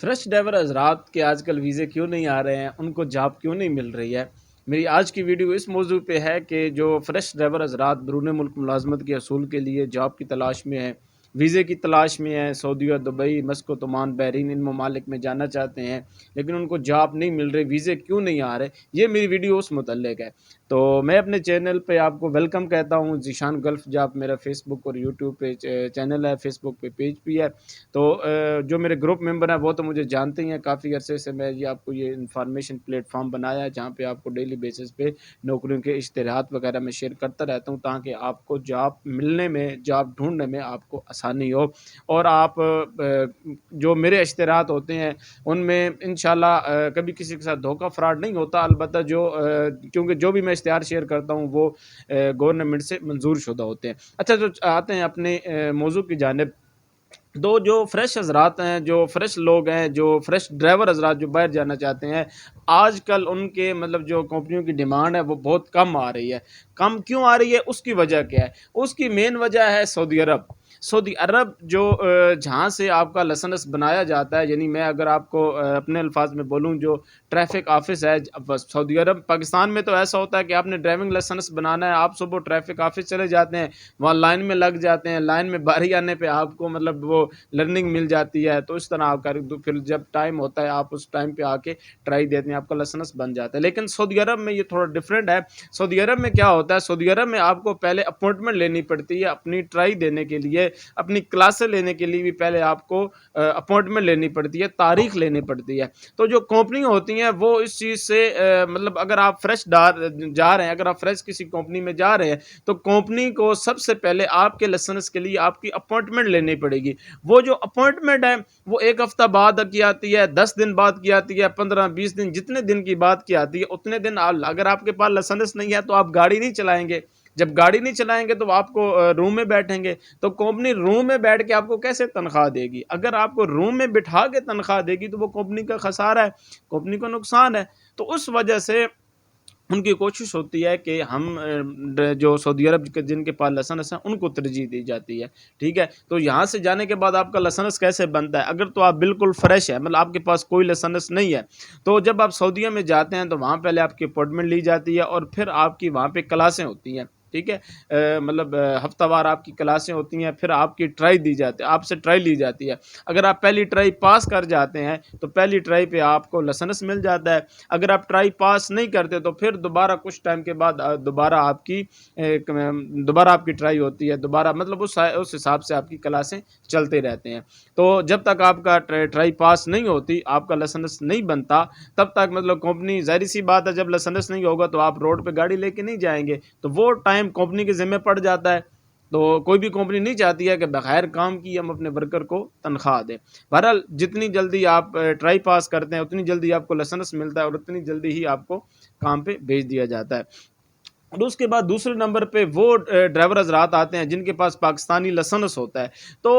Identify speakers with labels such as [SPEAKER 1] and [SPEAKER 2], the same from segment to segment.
[SPEAKER 1] Fresh driver حضرات کے آج کل ویزے کیوں نہیں آ رہے ہیں، ان کو جاب کیوں نہیں مل رہی ہے؟ میری آج کی ویڈیو اس موضوع پہ ہے کہ جو فریش ڈرائیور حضرات بیرون ملک ملازمت کے حصول کے لیے جاب کی تلاش میں ہیں، ویزے کی تلاش میں ہیں، سعودیہ، دبئی، مسکت، عمان، بحرین، ان ممالک میں جانا چاہتے ہیں لیکن ان کو جاب نہیں مل رہی، ویزے کیوں نہیں آ رہے، یہ میری ویڈیو اس متعلق ہے۔ تو میں اپنے چینل پہ آپ کو ویلکم کہتا ہوں، ذیشان گلف جاب میرا فیس بک اور یوٹیوب پہ چینل ہے، فیس بک پہ پیج بھی ہے۔ تو جو میرے گروپ ممبر ہیں وہ تو مجھے جانتے ہی ہیں، کافی عرصے سے میں یہ آپ کو یہ انفارمیشن پلیٹ فارم بنایا ہے جہاں پہ آپ کو ڈیلی بیسس پہ نوکریوں کے اشتہارات وغیرہ میں شیئر کرتا رہتا ہوں تاکہ آپ کو جاب ملنے میں، جاب ڈھونڈنے میں آپ کو آسانی ہو، اور آپ جو میرے اشتہارات ہوتے ہیں ان میں انشاءاللہ کبھی کسی کے ساتھ دھوکہ فراڈ نہیں ہوتا، البتہ کیونکہ جو بھی میں اشتہار شیئر کرتا ہوں وہ گورنمنٹ سے منظور شدہ ہوتے ہیں۔ اچھا، جو آتے ہیں اپنے موضوع کی جانب، دو جو فریش حضرات ہیں، جو فریش لوگ ہیں، جو فریش ڈرائیور حضرات جو باہر جانا چاہتے ہیں، آج کل ان کے مطلب جو کمپنیوں کی ڈیمانڈ ہے وہ بہت کم آ رہی ہے۔ کم کیوں آ رہی ہے، اس کی وجہ کیا ہے؟ اس کی مین وجہ ہے سعودی عرب۔ سعودی عرب جو جہاں سے آپ کا لائسنس بنایا جاتا ہے، یعنی میں اگر آپ کو اپنے الفاظ میں بولوں، جو ٹریفک آفس ہے سعودی عرب، پاکستان میں تو ایسا ہوتا ہے کہ آپ نے ڈرائیونگ لائسنس بنانا ہے، آپ صبح ٹریفک آفس چلے جاتے ہیں، وہاں لائن میں لگ جاتے ہیں، لائن میں باری آنے پہ آپ کو مطلب وہ لرننگ مل جاتی ہے، تو اس طرح آپ کر پھر جب ٹائم ہوتا ہے آپ اس ٹائم پہ آ کے ٹرائی دیتے ہیں، آپ کا لائسنس بن جاتا ہے۔ لیکن سعودی عرب میں یہ تھوڑا ڈفرینٹ ہے۔ سعودی عرب میں کیا ہوتا ہے، سعودی عرب میں آپ کو پہلے اپوائنٹمنٹ لینی پڑتی ہے اپنی ٹرائی دینے کے لیے، اپنی کلاسیں لینے کے لیے بھی پہلے آپ کو اپوائنٹمنٹ لینی پڑتی ہے، تاریخ لینی پڑتی ہے۔ تو جو کمپنی ہوتی ہیں وہ اس چیز سے مطلب اگر آپ فریش جا رہے ہیں، اگر آپ فریش کسی کمپنی میں جا رہے ہیں تو کمپنی کو سب سے پہلے آپ کے لائسنس کے لیے آپ کی اپوائنٹمنٹ لینی پڑے گی۔ وہ جو اپوائنٹمنٹ ہے وہ ایک ہفتہ بعد کی آتی ہے، 10 دن بعد کی آتی ہے، 15-20 دن، جتنے دن کی بات کی آتی ہے اتنے دن اگر آپ کے پاس لائسنس نہیں ہے تو آپ گاڑی نہیں چلائیں گے۔ جب گاڑی نہیں چلائیں گے تو آپ کو روم میں بیٹھیں گے، تو کمپنی روم میں بیٹھ کے آپ کو کیسے تنخواہ دے گی؟ اگر آپ کو روم میں بٹھا کے تنخواہ دے گی تو وہ کمپنی کا خسارہ ہے، کمپنی کو نقصان ہے۔ تو اس وجہ سے ان کی کوشش ہوتی ہے کہ ہم جو سعودی عرب کے جن کے پاس لائسنس ہیں ان کو ترجیح دی جاتی ہے، ٹھیک ہے۔ تو یہاں سے جانے کے بعد آپ کا لائسنس کیسے بنتا ہے؟ اگر تو آپ بالکل فریش ہے، مطلب آپ کے پاس کوئی لائسنس نہیں ہے، تو جب آپ سعودیہ میں جاتے ہیں تو وہاں پہلے آپ کی اپوائنٹمنٹ لی جاتی ہے اور پھر آپ کی وہاں پہ کلاسیں ہوتی ہیں، ٹھیک ہے۔ مطلب ہفتہ وار آپ کی کلاسیں ہوتی ہیں، پھر آپ کی ٹرائی دی جاتی ہے، آپ سے ٹرائی لی جاتی ہے۔ اگر آپ پہلی ٹرائی پاس کر جاتے ہیں تو پہلی ٹرائی پہ آپ کو لائسنس مل جاتا ہے۔ اگر آپ ٹرائی پاس نہیں کرتے تو پھر دوبارہ کچھ ٹائم کے بعد دوبارہ آپ کی ٹرائی ہوتی ہے، دوبارہ مطلب اس حساب سے آپ کی کلاسیں چلتے رہتے ہیں۔ تو جب تک آپ کا ٹرائی پاس نہیں ہوتی، آپ کا لائسنس نہیں بنتا، تب تک مطلب کمپنی، ظاہری سی بات ہے جب لائسنس نہیں ہوگا تو آپ روڈ پہ گاڑی لے کے نہیں جائیں گے، تو وہ ٹائم کمپنی کے ذمہ پڑ جاتا ہے۔ تو کوئی بھی کمپنی نہیں چاہتی ہے کہ بغیر کام کی ہم اپنے ورکر کو تنخواہ دیں۔ بہرحال جتنی جلدی آپ ٹرائی پاس کرتے ہیں اتنی جلدی آپ کو لائسنس ملتا ہے اور اتنی جلدی ہی آپ کو کام پہ بھیج دیا جاتا ہے۔ اور اس کے بعد دوسرے نمبر پہ وہ ڈرائیور حضرات آتے ہیں جن کے پاس پاکستانی لائسنس ہوتا ہے۔ تو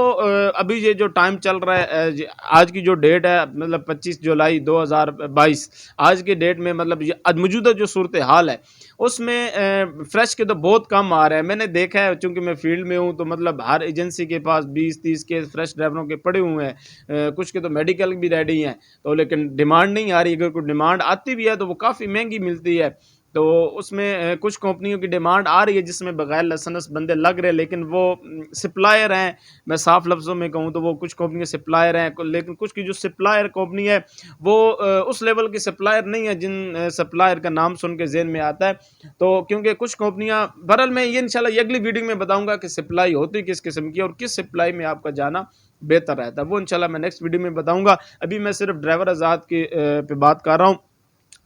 [SPEAKER 1] ابھی یہ جو ٹائم چل رہا ہے، آج کی جو ڈیٹ ہے مطلب 25 جولائی 2022، آج کے ڈیٹ میں مطلب یہ موجودہ جو صورتحال ہے اس میں فریش کے تو بہت کم آ رہے ہیں۔ میں نے دیکھا ہے، چونکہ میں فیلڈ میں ہوں، تو مطلب ہر ایجنسی کے پاس 20-30 کے فریش ڈرائیوروں کے پڑے ہوئے ہیں، کچھ کے تو میڈیکل بھی ریڈی ہیں، تو لیکن ڈیمانڈ نہیں آ رہی۔ اگر کوئی ڈیمانڈ آتی بھی ہے تو وہ کافی مہنگی ملتی ہے۔ تو اس میں کچھ کمپنیوں کی ڈیمانڈ آ رہی ہے جس میں بغیر لائسنس بندے لگ رہے، لیکن وہ سپلائر ہیں، میں صاف لفظوں میں کہوں تو وہ کچھ کمپنیاں سپلائر ہیں، لیکن کچھ کی جو سپلائر کمپنی ہے وہ اس لیول کی سپلائر نہیں ہے جن سپلائر کا نام سن کے ذہن میں آتا ہے۔ تو کیونکہ کچھ کمپنیاں، بہرحال میں یہ انشاءاللہ یہ اگلی ویڈیو میں بتاؤں گا کہ سپلائی ہوتی کس قسم کی اور کس سپلائی میں آپ کا جانا بہتر رہتا ہے، وہ انشاءاللہ میں نیکسٹ ویڈیو میں بتاؤں گا۔ ابھی میں صرف ڈرائیور آزاد کی پہ بات کر رہا ہوں۔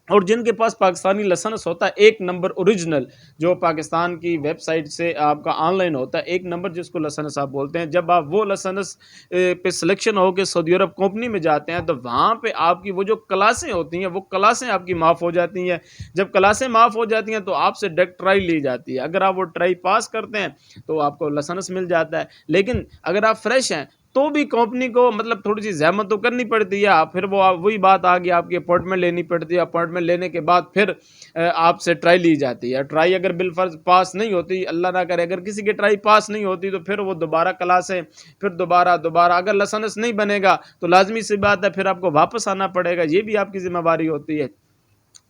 [SPEAKER 1] اور جن کے پاس پاکستانی لائسنس ہوتا ہے، ایک نمبر اوریجنل، جو پاکستان کی ویب سائٹ سے آپ کا آن لائن ہوتا ہے، ایک نمبر جس کو لائسنس آپ بولتے ہیں، جب آپ وہ لائسنس پہ سلیکشن ہو کے سعودی عرب کمپنی میں جاتے ہیں تو وہاں پہ آپ کی وہ جو کلاسیں ہوتی ہیں وہ کلاسیں آپ کی معاف ہو جاتی ہیں۔ جب کلاسیں معاف ہو جاتی ہیں تو آپ سے ڈائریکٹ ٹرائی لی جاتی ہے، اگر آپ وہ ٹرائی پاس کرتے ہیں تو آپ کو لائسنس مل جاتا ہے۔ لیکن اگر آپ فریش ہیں تو بھی کمپنی کو مطلب تھوڑی سی زحمت تو کرنی پڑتی ہے. پھر وہی بات آ گئی, آپ کی اپوائنٹمنٹ لینی پڑتی ہے. اپوائنٹمنٹ لینے کے بعد پھر آپ سے ٹرائی لی جاتی ہے. ٹرائی اگر بالفرض پاس نہیں ہوتی, اللہ نہ کرے اگر کسی کی ٹرائی پاس نہیں ہوتی, تو پھر وہ دوبارہ کلاسیں, پھر دوبارہ اگر لائسنس نہیں بنے گا تو لازمی سی بات ہے پھر آپ کو واپس آنا پڑے گا. یہ بھی آپ کی ذمہ داری ہوتی ہے.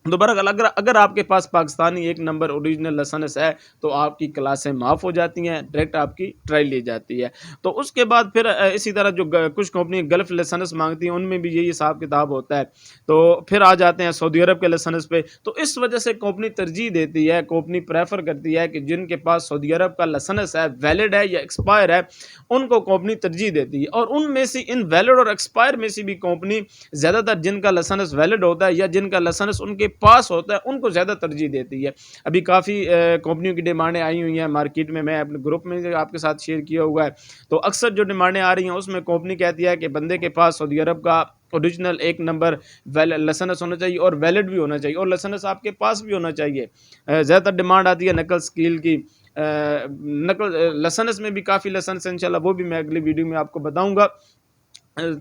[SPEAKER 1] دوبارہ اگر آپ کے پاس پاکستانی ایک نمبر اوریجنل لائسنس ہے تو آپ کی کلاسیں معاف ہو جاتی ہیں, ڈائریکٹ آپ کی ٹرائی لی جاتی ہے. تو اس کے بعد پھر اسی طرح جو کچھ کمپنی گلف لائسنس مانگتی ہیں ان میں بھی یہی حساب کتاب ہوتا ہے. تو پھر آ جاتے ہیں سعودی عرب کے لائسنس پہ. تو اس وجہ سے کمپنی ترجیح دیتی ہے, کمپنی پریفر کرتی ہے کہ جن کے پاس سعودی عرب کا لائسنس ہے, ویلڈ ہے یا ایکسپائر ہے, ان کو کمپنی ترجیح دیتی ہے. اور ان میں سے ان ویلڈ اور ایکسپائر میں سے بھی کمپنی زیادہ تر جن کا لائسنس ویلڈ ہوتا ہے یا جن کا لائسنس ان کے پاس ہوتا ہے ان کو زیادہ ترجیح دیتی ہے. ابھی کافی کمپنیوں کی ڈیمانڈیں آئی ہوئی ہیں مارکیٹ میں اپنے گروپ میں آپ کے ساتھ شیئر کیا ہوا ہے. تو اکثر جو ڈیمانڈیں آ رہی ہیں اس میں کمپنی کہتی ہے کہ بندے کے پاس سعودی عرب کا اوریجنل ایک نمبر لائسنس ہونا چاہیے اور ویلڈ بھی ہونا چاہیے, اور لائسنس آپ کے پاس بھی ہونا چاہیے. زیادہ تر ڈیمانڈ آتی ہے نقل اسکیل کی. نقل لائسنس میں بھی کافی لائسنس ہیں, انشاءاللہ وہ بھی میں اگلی ویڈیو میں آپ کو بتاؤں گا.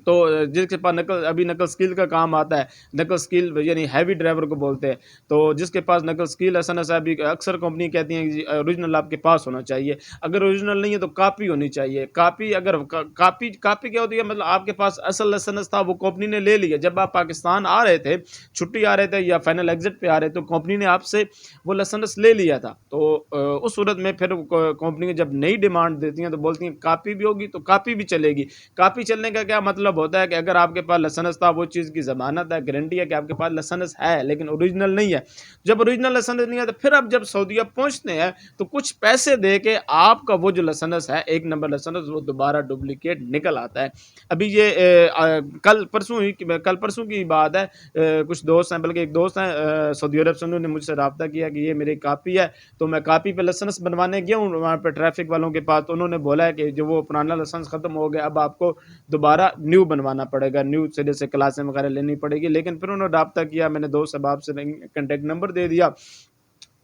[SPEAKER 1] تو جس کے پاس نقل اسکیل کا کام آتا ہے, نقل اسکیل یعنی ہیوی ڈرائیور کو بولتے ہیں, تو جس کے پاس نقل اسکیل لائسنس ہے ابھی اکثر کمپنی کہتی ہیں کہ اوریجنل آپ کے پاس ہونا چاہیے. اگر اوریجنل نہیں ہے تو کاپی ہونی چاہیے. کاپی کیا ہوتی ہے, مطلب آپ کے پاس اصل لائسنس تھا وہ کمپنی نے لے لیا, جب آپ پاکستان آ رہے تھے, چھٹی آ رہے تھے یا فائنل ایگزٹ پہ آ رہے تو کمپنی نے آپ سے وہ لائسنس لے لیا تھا. تو اس صورت میں پھر کمپنی جب نئی ڈیمانڈ دیتی ہیں تو بولتی ہیں کاپی بھی ہوگی, تو کاپی بھی چلے گی. کاپی چلنے کا کیا مطلب ہوتا ہے کہ اگر آپ کے پاس لائسنس تھا, وہ چیز کی ضمانت ہے, گارنٹی ہے کہ آپ کے پاس لائسنس ہے لیکن اوریجنل نہیں ہے. جب اوریجنل لائسنس نہیں ہے تو پھر آپ جب سعودیہ پہنچتے ہیں تو کچھ پیسے دے کے آپ کا وہ جو لائسنس ہے ایک نمبر لائسنس وہ دوبارہ ڈپلیکیٹ نکل آتا ہے. ابھی یہ کل پرسوں کی بات ہے, کچھ دوست ہیں, بلکہ ایک دوست ہیں سعودی عرب سے, انہوں نے مجھ سے رابطہ کیا کہ یہ میری کاپی ہے. تو میں کاپی پہ لائسنس بنوانے گیا ہوں وہاں پہ ٹریفک والوں کے پاس, تو انہوں نے بولا ہے کہ جو وہ پرانا لائسنس ختم ہو گیا, اب آپ کو دوبارہ نیو بنوانا پڑے گا, نیو سرے سے کلاسیں وغیرہ لینی پڑے گی. لیکن پھر انہوں نے رابطہ کیا, میں نے دوست احباب سے کنٹیکٹ نمبر دے دیا.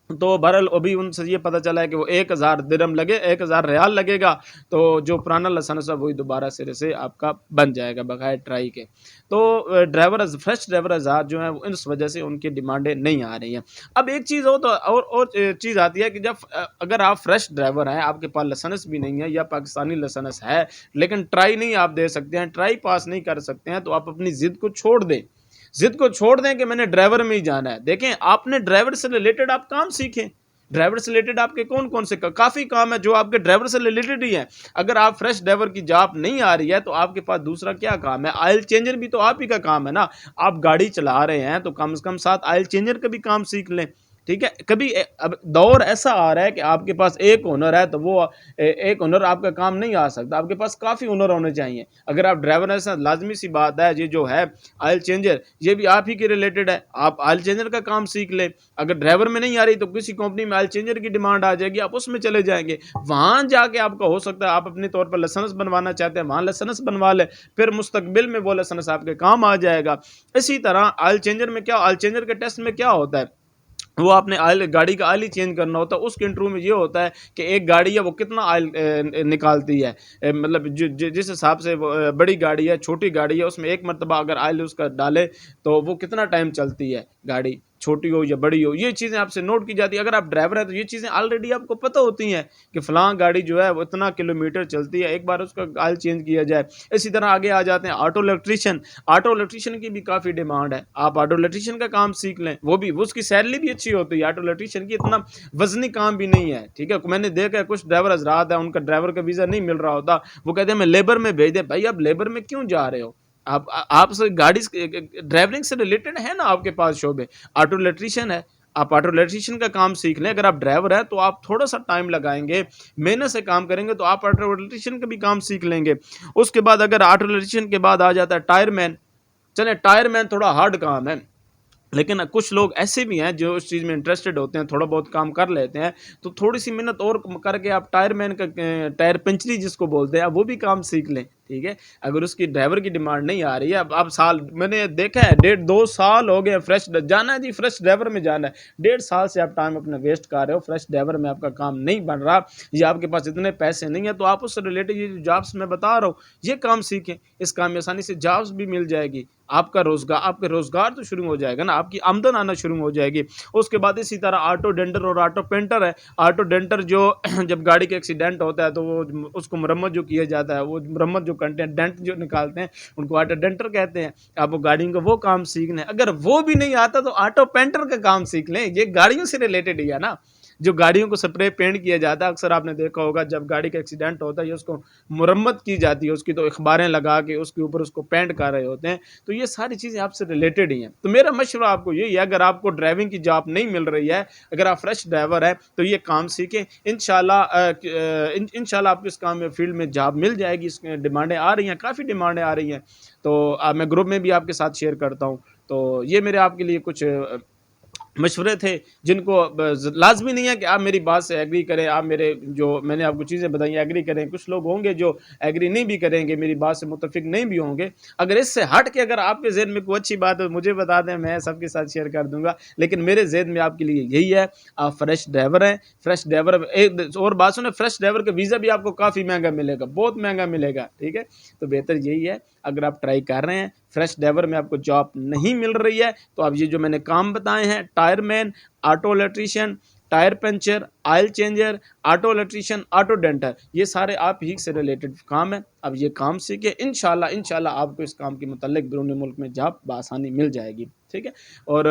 [SPEAKER 1] تو بہرحال ابھی ان سے یہ پتہ چلا ہے کہ وہ 1000 درہم 1000 ریال لگے گا, تو جو پرانا لائسنس ہے وہی دوبارہ سرے سے آپ کا بن جائے گا بغیر ٹرائی کے. تو فریش ڈرائیور آزاد جو ہیں وہ اس وجہ سے ان کی ڈیمانڈیں نہیں آ رہی ہیں. اب ایک چیز ہو تو اور چیز آتی ہے کہ جب اگر آپ فریش ڈرائیور ہیں, آپ کے پاس لائسنس بھی نہیں ہے یا پاکستانی لائسنس ہے لیکن ٹرائی نہیں آپ دے سکتے ہیں, ٹرائی پاس نہیں کر سکتے ہیں, تو آپ اپنی ضد کو چھوڑ دیں کہ میں نے ڈرائیور میں ہی جانا ہے. دیکھیں, آپ نے ڈرائیور سے ریلیٹڈ آپ کام سیکھیں. ڈرائیور سے ریلیٹڈ آپ کے کون سے کافی کام ہے جو آپ کے ڈرائیور سے ریلیٹڈ ہی ہیں. اگر آپ فریش ڈرائیور کی جاب نہیں آ رہی ہے تو آپ کے پاس دوسرا کیا کام ہے؟ آئل چینجر بھی تو آپ ہی کا کام ہے نا. آپ گاڑی چلا رہے ہیں تو کم سے کم ساتھ آئل چینجر کا بھی کام سیکھ لیں. ٹھیک ہے, کبھی اب دور ایسا آ رہا ہے کہ آپ کے پاس ایک ہنر ہے تو وہ ایک ہنر آپ کا کام نہیں آ سکتا, آپ کے پاس کافی ہنر ہونے چاہیے. اگر آپ ڈرائیور ایسا لازمی سی بات ہے, یہ جو ہے آئل چینجر یہ بھی آپ ہی کے ریلیٹڈ ہے, آپ آئل چینجر کا کام سیکھ لیں. اگر ڈرائیور میں نہیں آ رہی تو کسی کمپنی میں آئل چینجر کی ڈیمانڈ آ جائے گی, آپ اس میں چلے جائیں گے. وہاں جا کے آپ کا ہو سکتا ہے آپ اپنے طور پر لائسنس بنوانا چاہتے ہیں, وہاں لائسنس بنوا لیں, پھر مستقبل میں وہ لائسنس آپ کے کام آ جائے گا. اسی طرح آئل چینجر کے ٹیسٹ میں کیا ہوتا ہے, وہ آپ نے گاڑی کا آئل ہی چینج کرنا ہوتا ہے. اس کے انٹرویو میں یہ ہوتا ہے کہ ایک گاڑی ہے وہ کتنا آئل نکالتی ہے, مطلب جس حساب سے بڑی گاڑی ہے چھوٹی گاڑی ہے, اس میں ایک مرتبہ اگر آئل اس کا ڈالے تو وہ کتنا ٹائم چلتی ہے گاڑی, چھوٹی ہو یا بڑی ہو. یہ چیزیں آپ سے نوٹ کی جاتی ہیں. اگر آپ ڈرائیور ہیں تو یہ چیزیں آلریڈی آپ کو پتہ ہوتی ہیں کہ فلاں گاڑی جو ہے وہ اتنا کلومیٹر چلتی ہے, ایک بار اس کا آئل چینج کیا جائے. اسی طرح آگے آ جاتے ہیں آٹو الیکٹریشین کی بھی کافی ڈیمانڈ ہے. آپ آٹو الیکٹریشین کا کام سیکھ لیں, وہ اس کی سیلری بھی اچھی ہوتی ہے. آٹو الیکٹریشین کی اتنا وزنی کام بھی نہیں ہے. ٹھیک ہے, میں نے دیکھا ہے کچھ ڈرائیور حضرات ہیں ان کا ڈرائیور کا ویزا نہیں مل رہا ہوتا, وہ کہتے ہیں میں لیبر میں بھیج دیں. بھائی آپ لیبر میں کیوں جا رہے ہو؟ آپ سے گاڑی ڈرائیورنگ سے ریلیٹڈ ہے نا آپ کے پاس شعبے, آٹو الیکٹریشین ہے, آپ آٹو الیکٹریشین کا کام سیکھ لیں. اگر آپ ڈرائیور ہیں تو آپ تھوڑا سا ٹائم لگائیں گے, محنت سے کام کریں گے تو آپ آٹو الیکٹریشین کا بھی کام سیکھ لیں گے. اس کے بعد اگر آٹو الیکٹریشین کے بعد آ جاتا ہے ٹائر مین. چلیں ٹائر مین تھوڑا ہارڈ کام ہے, لیکن کچھ لوگ ایسے بھی ہیں جو اس چیز میں انٹرسٹڈ ہوتے ہیں، تھوڑا بہت کام کر لیتے ہیں، تو تھوڑی سی محنت اور کر کے آپ ٹائر مین کا ٹائر پنچری جس کو بولتے ہیں، آپ وہ بھی کام سیکھ لیں، ٹھیک ہے۔ اگر اس کی ڈرائیور کی ڈیمانڈ نہیں آ رہی ہے، اب سال میں نے دیکھا ہے 1.5-2 سال ہو گئے فریش جانا ہے جی، فریش ڈرائیور میں جانا ہے، 1.5 سال سے آپ ٹائم اپنا ویسٹ کر رہے ہو، فریش ڈرائیور میں آپ کا کام نہیں بن رہا، یا آپ کے پاس اتنے پیسے نہیں ہیں، تو آپ اس سے ریلیٹڈ یہ جو جابس میں بتا رہا ہوں یہ کام سیکھیں، اس کام میں آسانی سے جابس بھی مل جائے گی، آپ کا روزگار تو شروع ہو جائے گا نا، آپ کی آمدن آنا شروع ہو جائے گی۔ اس کے بعد اسی طرح آٹو ڈینٹر اور آٹو پینٹر ہے۔ آٹو ڈینٹر جو جب گاڑی کا ایکسیڈنٹ ہوتا ہے تو وہ اس کو مرمت جو کیا جاتا ہے، وہ مرمت جو ڈینٹ جو نکالتے ہیں ان کو آٹو ڈینٹر کہتے ہیں۔ آپ وہ گاڑیوں کا وہ کام سیکھ لیں، اگر وہ بھی نہیں آتا تو آٹو پینٹر کا کام سیکھ لیں، یہ گاڑیوں سے ریلیٹڈ ہی ہے نا، جو گاڑیوں کو سپرے پینٹ کیا جاتا ہے، اکثر آپ نے دیکھا ہوگا جب گاڑی کا ایکسیڈنٹ ہوتا ہے یا اس کو مرمت کی جاتی ہے، اس کی تو اخباریں لگا کے اس کے اوپر اس کو پینٹ کر رہے ہوتے ہیں، تو یہ ساری چیزیں آپ سے ریلیٹڈ ہی ہیں۔ تو میرا مشورہ آپ کو یہی ہے، اگر آپ کو ڈرائیونگ کی جاب نہیں مل رہی ہے، اگر آپ فریش ڈرائیور ہیں تو یہ کام سیکھیں، انشاءاللہ آپ کو اس کام میں فیلڈ میں جاب مل جائے گی۔ اس میں ڈیمانڈیں آ رہی ہیں، کافی ڈیمانڈیں آ رہی ہیں، تو میں گروپ میں بھی آپ کے ساتھ شیئر کرتا ہوں۔ تو یہ میرے آپ کے لیے کچھ مشورے تھے جن کو لازمی نہیں ہے کہ آپ میری بات سے ایگری کریں، آپ میرے جو میں نے آپ کو چیزیں بتائیں ایگری کریں، کچھ لوگ ہوں گے جو ایگری نہیں بھی کریں گے، میری بات سے متفق نہیں بھی ہوں گے۔ اگر اس سے ہٹ کے اگر آپ کے ذہن میں کوئی اچھی بات ہے مجھے بتا دیں، میں سب کے ساتھ شیئر کر دوں گا، لیکن میرے ذہن میں آپ کے لیے یہی ہے، آپ فریش ڈرائیور ہیں، فریش ڈرائیور ایک اور بات سنیں، فریش ڈرائیور کا ویزا بھی آپ کو کافی مہنگا ملے گا، بہت مہنگا ملے گا، ٹھیک ہے۔ تو بہتر یہی ہے، اگر آپ ٹرائی کر رہے ہیں فریش ڈرائیور میں آپ کو جاب نہیں مل رہی ہے تو آپ یہ جو میں نے کام بتائے ہیں، tyre man, auto electrician, tyre puncture, oil changer, auto electrician, auto denter, یہ سارے آپ ہی سے ریلیٹڈ کام ہے، اب یہ کام سیکھیں، انشاءاللہ آپ کو اس کام کے متعلق بیرون ملک میں جاب بآسانی مل جائے گی، ٹھیک ہے۔ اور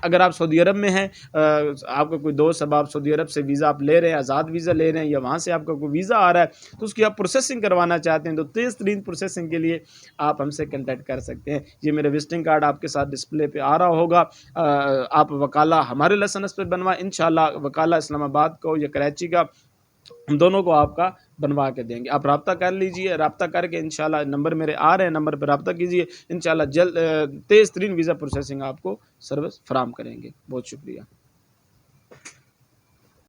[SPEAKER 1] اگر آپ سعودی عرب میں ہیں، آپ کا کوئی دوست، اب آپ سعودی عرب سے ویزا آپ لے رہے ہیں، آزاد ویزا لے رہے ہیں، یا وہاں سے آپ کا کوئی ویزا آ رہا ہے تو اس کی آپ پروسیسنگ کروانا چاہتے ہیں، تو تیز ترین پروسیسنگ کے لیے آپ ہم سے کنٹیکٹ کر سکتے ہیں۔ یہ میرا وزٹنگ کارڈ آپ کے ساتھ ڈسپلے پہ آ رہا ہوگا، آپ وکالہ ہمارے لائسنس پہ بنوائیں، انشاءاللہ وکالہ اسلام آباد کو یا کراچی کا، ہم دونوں کو آپ کا بنوا کے دیں گے۔ آپ رابطہ کر لیجئے، رابطہ کر کے انشاءاللہ نمبر میرے آ رہے ہیں، نمبر پہ رابطہ کیجئے، انشاءاللہ تیز ترین ویزا پروسیسنگ آپ کو سروس فراہم کریں گے۔ بہت شکریہ۔